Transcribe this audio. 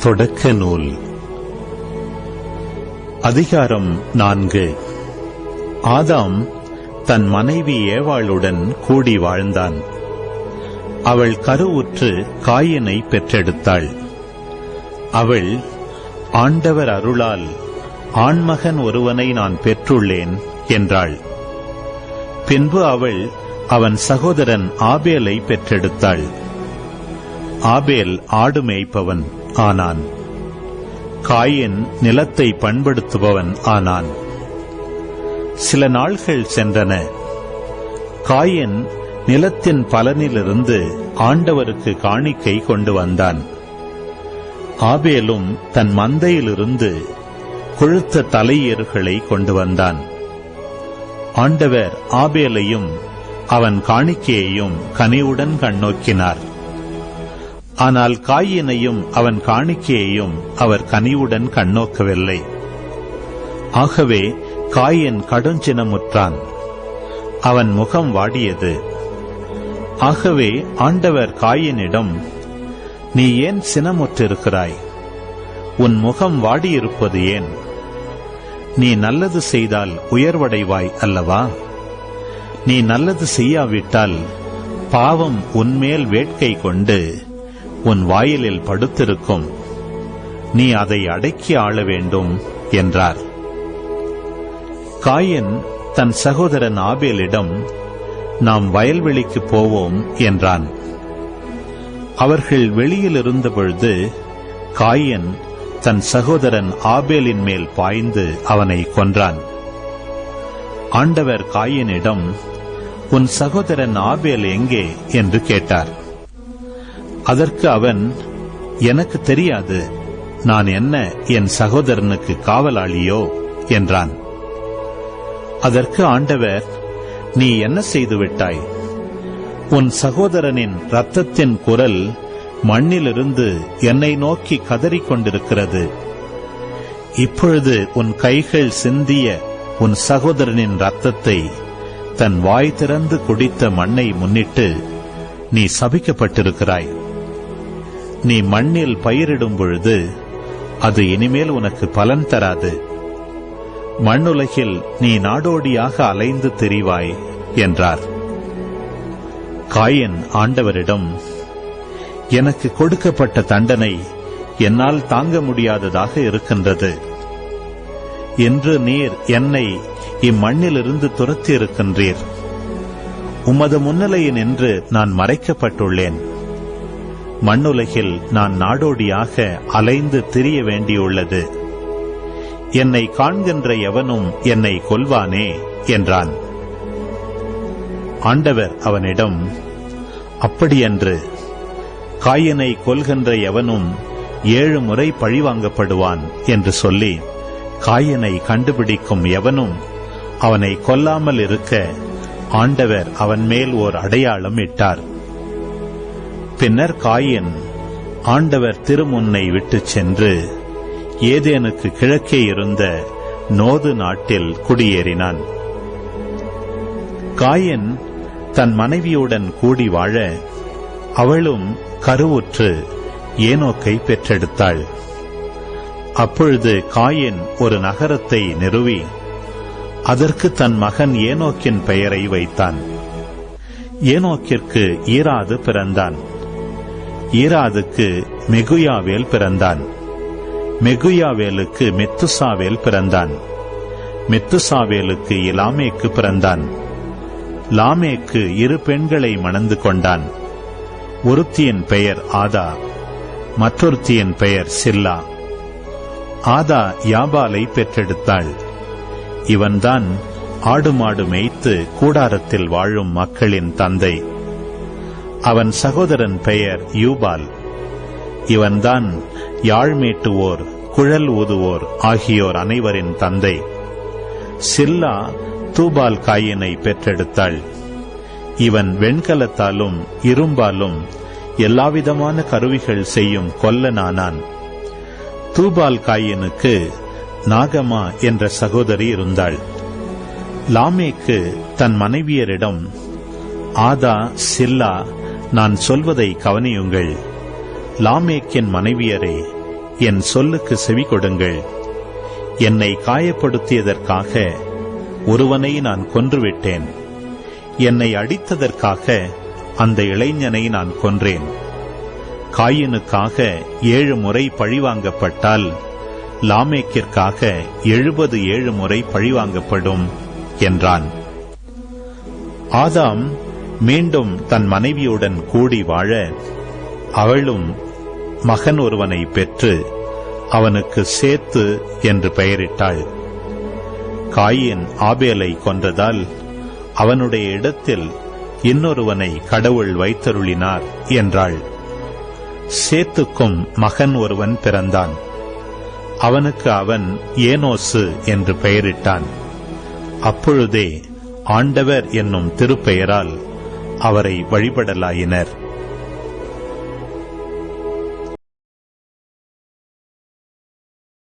தொடக்க நூல் அதிகாரம் 4. ஆதாம் தன் மனைவி ஏவாளுடன் கூடி வாழ்ந்தான். அவள் கருவுற்று காயினை பெற்றெடுத்தாள். அவள், ஆண்டவர் அருளால் ஆண்மகன் ஒருவனை நான் பெற்றுள்ளேன் என்றாள். பின்பு அவள் அவன் சகோதரன் ஆபேலை பெற்றெடுத்தாள். ஆபேல் ஆடு மேய்ப்பவன் ஆனான். காயின் நிலத்தை பண்படுத்துபவன் ஆனான். சில நாள்கள் சென்றன. காயின் நிலத்தின் பலனிலிருந்து ஆண்டவருக்கு காணிக்கை கொண்டு வந்தான். ஆபேலும் தன் மந்தையிலிருந்து கொழுத்த தலையீறுகளை கொண்டு வந்தான். ஆண்டவர் ஆபேலையும் அவன் காணிக்கையையும் கனிவுடன் கண்ணோக்கினார். ஆனால் காயினையும் அவன் காணிக்கையையும் அவர் கனிவுடன் கண்ணோக்கவில்லை. ஆகவே காயின் கடுஞ்சினமுற்றான். அவன் முகம் வாடியது. ஆகவே ஆண்டவர் காயினிடம், நீ ஏன் சினமுற்றிருக்கிறாய்? உன் முகம் வாடியிருப்பது ஏன்? நீ நல்லது செய்தால் உயர்வடைவாய் அல்லவா? நீ நல்லது செய்யாவிட்டால் பாவம் உன்மேல் வேட்கை கொண்டு உன் வாயிலில் படுத்திருக்கும். நீ அதை அடக்கி ஆள வேண்டும் என்றார். காயின் தன் சகோதரன் ஆபேலிடம், நாம் வயல்வெளிக்கு போவோம் என்றான். அவர்கள் வெளியில் இருந்தபொழுது காயின் தன் சகோதரன் ஆபேலின் மேல் பாய்ந்து அவனை கொன்றான். ஆண்டவர் காயினிடம், உன் சகோதரன் ஆபேல் எங்கே என்று கேட்டார். அதற்கு அவன், எனக்கு தெரியாது, நான் என்ன என் சகோதரனுக்கு காவலாளியோ என்றான். அதற்கு ஆண்டவர், நீ என்ன செய்துவிட்டாய்? உன் சகோதரனின் இரத்தத்தின் குரல் மண்ணிலிருந்து என்னை நோக்கி கதறிக்கொண்டிருக்கிறது. இப்பொழுது உன் கைகள் சிந்திய உன் சகோதரனின் இரத்தத்தை தன் வாய் திறந்து குடித்த மண்ணை முன்னிட்டு நீ சபிக்கப்பட்டிருக்கிறாய். நீ மண்ணில் பயிரிடும் பொழுது அது இனிமேல் உனக்கு பலன் தராது. மண்ணுலகில் நீ நாடோடியாக அலைந்து திரிவாய் என்றார். காயின் ஆண்டவரிடம், எனக்கு கொடுக்கப்பட்ட தண்டனை என்னால் தாங்க முடியாததாக இருக்கின்றது. என்று நீர் என்னை இம்மண்ணிலிருந்து துரத்தி இருக்கின்றீர். உமது முன்னிலையினின்று நான் மறைக்கப்பட்டுள்ளேன். மண்ணுலகில் நான் நாடோடியாக அலைந்து திரிய வேண்டியுள்ளது. என்னை காண்கின்ற எவனும் என்னை கொல்வானே என்றான். ஆண்டவர் அவனிடம், அப்படியன்று, காயினை கொல்கின்ற எவனும் 7 முறை பழிவாங்கப்படுவான் என்று சொல்லி, காயினை கண்டுபிடிக்கும் எவனும் அவனை கொல்லாமல் இருக்க ஆண்டவர் அவன் மேல் ஓர் அடையாளம் இட்டார். பின்னர் காயின் ஆண்டவர் திருமுன்னை விட்டுச் சென்று ஏதேனுக்கு கிழக்கே இருந்த நோது நாட்டில் குடியேறினான். காயின் தன் மனைவியுடன் கூடி வாழ அவளும் கருவுற்று ஏனோக்கை பெற்றெடுத்தாள். அப்பொழுது காயின் ஒரு நகரத்தை நிறுவி அதற்கு தன் மகன் ஏனோக்கின் பெயரை வைத்தான். ஏனோக்கிற்கு ஈராது பிறந்தான். ஈராதுக்கு மெகுயாவேல் பிறந்தான். மெகுயாவேலுக்கு மெத்துசாவேல் பிறந்தான். மெத்துசாவேலுக்கு லாமேக்கு பிறந்தான். லாமேக்கு 2 பெண்களை மணந்து கொண்டான். ஒருத்தியின் பெயர் ஆதா, மற்றொருத்தியின் பெயர் சில்லா. ஆதா யாபாலை பெற்றெடுத்தாள். இவன்தான் ஆடு மாடு மேய்த்து கூடாரத்தில் வாழும் மக்களின் தந்தை. அவன் சகோதரன் பெயர் யூபால். இவன்தான் யாழ் மீட்டுவோர், குழல் ஊதுவோர் ஆகியோர் அனைவரின் தந்தை. சில்லா தூபால் காயினை பெற்றெடுத்தாள். இவன் வெண்கலத்தாலும் இரும்பாலும் எல்லாவிதமான கருவிகள் செய்யும் கொல்லனானான். தூபால் காயினுக்கு நாகமா என்ற சகோதரி இருந்தாள். லாமேக்கு தன் மனைவியரிடம், ஆதா, சில்லா, நான் சொல்வதை கவனியுங்கள். லாமேக்கின் மனைவியரே, என் சொல்லுக்கு செவி கொடுங்கள். என்னை காயப்படுத்தியதற்காக ஒருவனை நான் கொன்றுவிட்டேன். என்னை அடித்ததற்காக அந்த இளைஞனை நான் கொன்றேன். காயினுக்காக 7 முறை பழிவாங்கப்பட்டால் லாமேக்கிற்காக 77 முறை பழிவாங்கப்படும் என்றான். ஆதாம் மீண்டும் தன் மனைவியுடன் கூடி வாழ அவளும் மகன் ஒருவனை பெற்று அவனுக்கு சேத்து என்று பெயரிட்டாள். காயின் ஆபேலை கொன்றதால் அவனுடைய இடத்தில் இன்னொருவனை கடவுள் வைத்தருளினார் என்றாள். சேத்துக்கும் மகன் ஒருவன் பிறந்தான். அவனுக்கு அவன் ஏனோசு என்று பெயரிட்டான். அப்பொழுதே ஆண்டவர் என்னும் திருப்பெயரால் அவரை வழிபடலாயினர்.